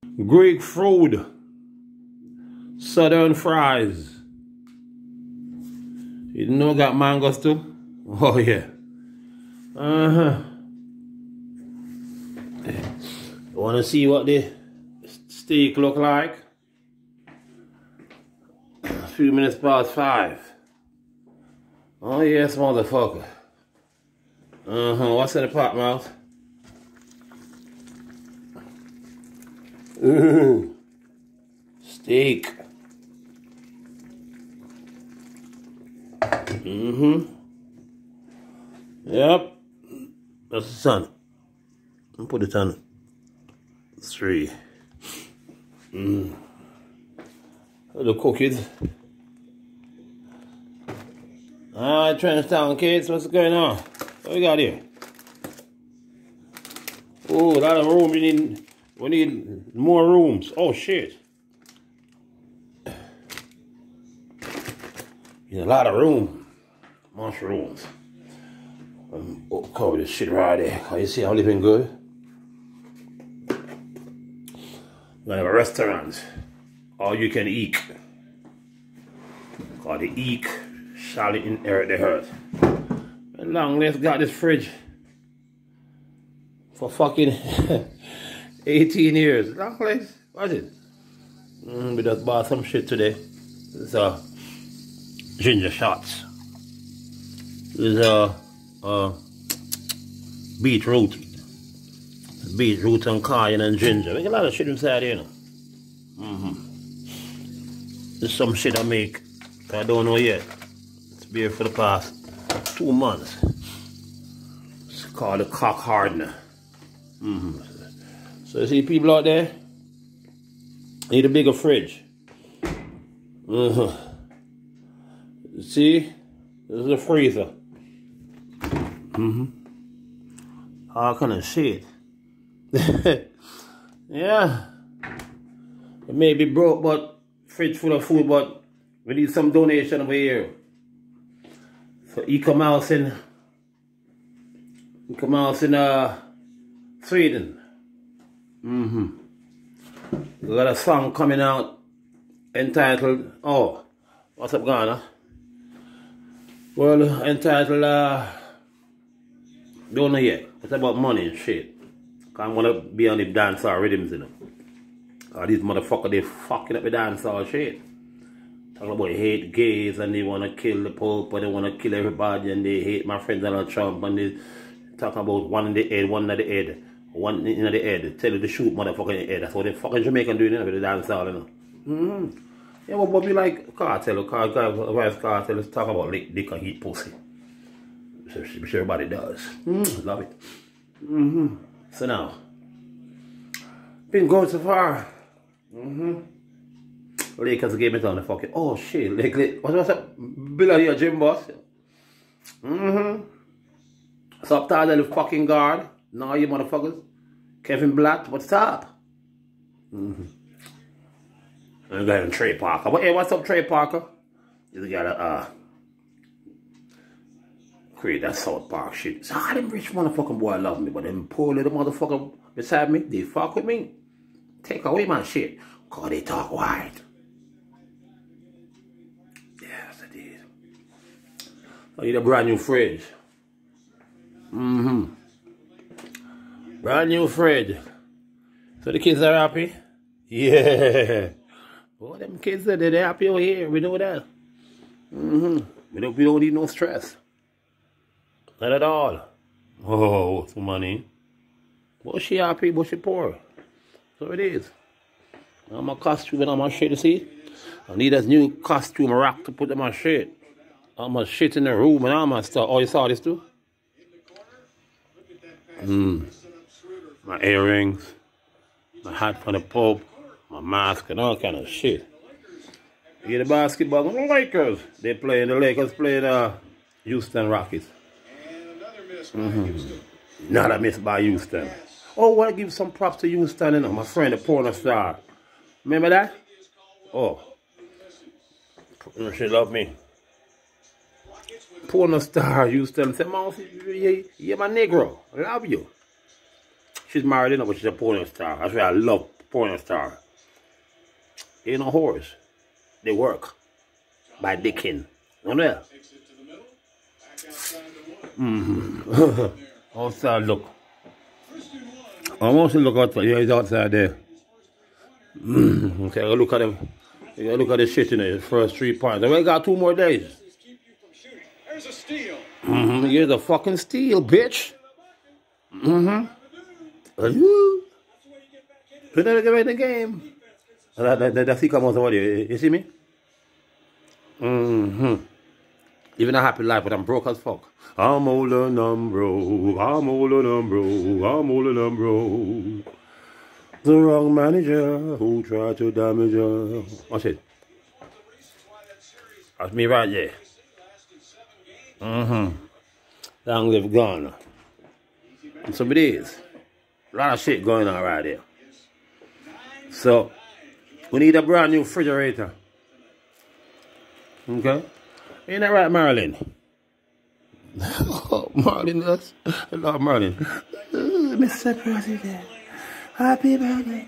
Greek food. Southern fries. You know got mangoes too? Oh yeah. Wanna see what the steak look like? A few minutes past 5. Oh yes, motherfucker. What's in the pot, mouse? Ooh. Steak. Yep. That's the sun. I'll put it on 3. The cookies. Alright, Trenchtown kids, what's going on? What we got here? Oh, a lot of room. We need more rooms. Oh shit. Need a lot of room. Mushrooms. Cover this shit right there. How you see I'm living good? We have a restaurant. All you can eat. Called the Eek. Charlotte inherit the earth. And long list got this fridge for fucking 18 years. Long list. What's it? We just bought some shit today. It's ginger shots. There's beetroot and cayenne and ginger. There's a lot of shit inside here, you know. There's some shit I make I don't know yet. It's been here for the past 2 months. It's called a cock hardener. So you see people out there need a bigger fridge. See? This is a freezer. All kind of shit. Yeah. It may be broke, but fridge full of food, but we need some donation over here. For Eek-A-Mouse in Sweden. We got a song coming out entitled, oh, what's up, Ghana? Well, entitled, don't know yet. It's about money and shit. I want to be on the dancehall rhythms, you know. These motherfuckers, they fucking up the dancehall shit. Talking about hate gays and they want to kill the Pope and they want to kill everybody and they hate my friend Donald Trump and they talking about one in the head, one in the head, one in the head. Tell you to shoot motherfucker in the head. That's what the fucking Jamaican doing, you know, with the dancehall, you know. Yeah, but we like cartel, cartel, let's talk about lick, dick and heat pussy. I'm sure everybody does. Love it. So now, been going so far. Lakers gave me on the fucking, oh shit, what's up? Billionaire gym boss. So up there, the fucking guard. Now you motherfuckers. Kevin Blatt, what's up? And got him Trey Parker. But hey, what's up, Trey Parker? You gotta create that South Park shit. So them rich motherfucking boy love me, but them poor little motherfucker beside me, they fuck with me. Take away my shit. Cause they talk white. Yes, I did. I need a brand new fridge. Brand new fridge. So the kids are happy? Yeah. Boy, them kids they're happy over here. We know that. We don't need no stress. Not at all. Oh, some money. But she happy, but she poor. So it is. I'm a costume and I'm a shit, you see? I need a new costume rack to put in my shit. I'm a shit in the room and all my stuff. Oh, you saw this too? My earrings, my hat from the Pope, my mask and all kind of shit. You get the basketball, the Lakers. The Lakers playing Houston Rockets. Not a miss by Houston. Oh, well, I give some props to Houston, you know, my friend, the porn star. Remember that? Oh. She love me. Porn star Houston said, "Mom, you're my Negro. I love you." She's married, you know, but she's a porn star. That's why I love porn star. Ain't no horse. They work by dicking. You know? Outside look. I want to look outside. Yeah, he's outside there. Okay, look at him. You gotta look at this shit in there. First 3 points. I only got 2 more days. There's a steal. Here's a fucking steal, bitch. Put that in the game. That's Eek-A-Mouse over there. You see me? Living a happy life, but I'm broke as fuck. I'm old and I'm broke. I'm old and I'm broke. I'm old and I'm broke. The wrong manager who tried to damage her. What's it? That's me right there. Long live gone. And some it is. A lot of shit going on right there. So, we need a brand new refrigerator. Okay? Ain't that right, Marilyn? Oh, Marlin, that's... Hello, Marlin. Mr. President. Happy birthday.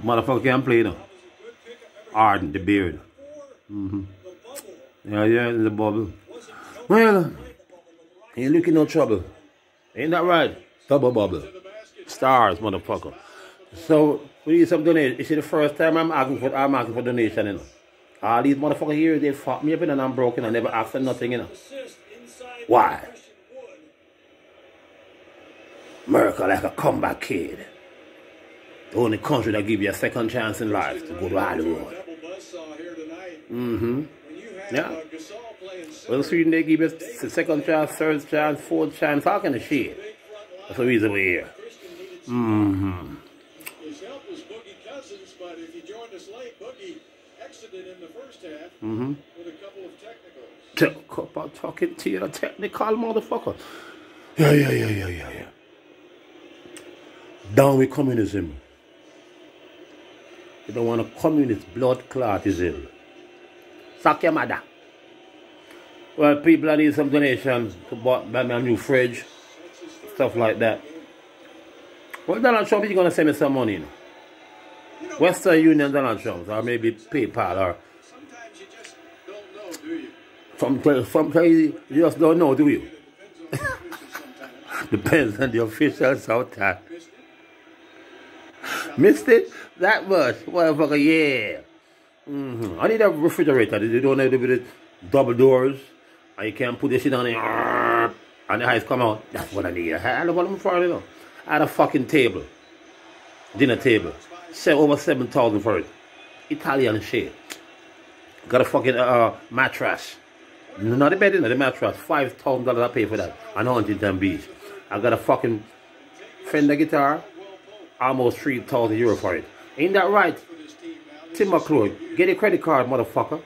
Motherfucker can't play now. Arden, the beard. Yeah, the bubble. Well, ain't looking no trouble. Ain't that right? Double bubble. Stars, motherfucker. So, we need some donation. It's the first time I'm asking for donation, you know. All these motherfuckers here, they fuck me up and I'm broken. I never asked for nothing, you know. Why? America like a comeback kid. The only country that give you a second chance in life to go to Hollywood. Yeah. Well, Sweden, they give us a second chance, third chance, fourth chance, all kind of shit. That's the reason we're here. His help was Boogie Cousins, but if you joined us late, Boogie exited in the first half with a couple of technicals. Talking to you, a technical motherfucker. Yeah. Down with communism. You don't want a communist blood clotism. Suck your mother. Well, people, I need some donations to buy me a new fridge. Stuff like that. Well, Donald Trump is going to send me some money, you know. Western Union, Donald Trump, or maybe PayPal, or... Sometimes you just don't know, do you? Sometimes you just don't know, do you? Depends on the officials sometimes. Missed it? That much? Motherfucker, yeah. I need a refrigerator. You don't have to be the double doors. And you can't put this shit on there. And the ice come out. That's what I need. I don't want them for it, you know. I had a fucking table. Dinner table. Over 7,000 for it. Italian shit. Got a fucking mattress. Not the bed, the mattress. $5,000 I pay for that. On Huntington Beach. I got a fucking Fender guitar. Almost 3,000 euro for it. Ain't that right? Tim McClure, get a credit card, motherfucker.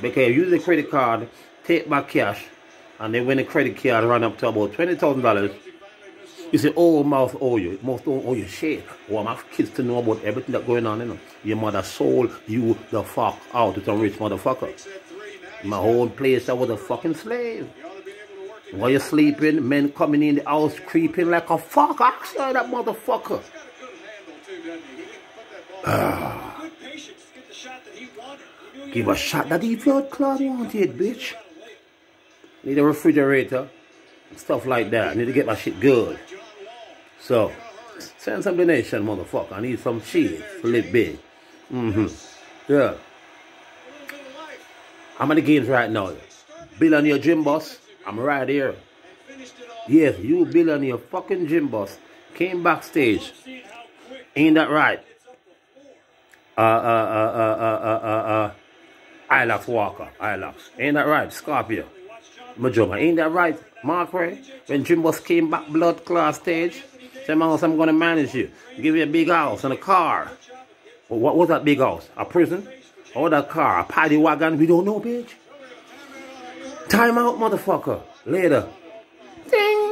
Because use the credit card, take back cash, and then when the credit card run up to about $20,000, you say, oh, mouth owe you. It must don't owe you shit. Oh, I have kids to know about everything that's going on, you know. Your mother sold you the fuck out. It's a rich motherfucker. My whole place, I was a fucking slave. While you're sleeping, men coming in the house, creeping like a fuck. I saw that motherfucker. Give a shot that he blood clot wanted, bitch. Need a refrigerator, stuff like that. I need to get my shit good. So, send some donation, motherfucker. I need some shit to live big. Yeah. I'm at the games right now. Billionaire gym boss. I'm right here. Yes, you Billionaire fucking gym boss. Came backstage. Ain't that right? Ilax Walker. Ilax. Ain't that right? Scorpio. Majoma. Ain't that right? Mark Ray. When Jim Boss came back blood class stage. Said, man, I'm gonna manage you. Give you a big house and a car. What was that big house? A prison? Or that car? A paddy wagon? We don't know, bitch. Time out, motherfucker. Later. Ding!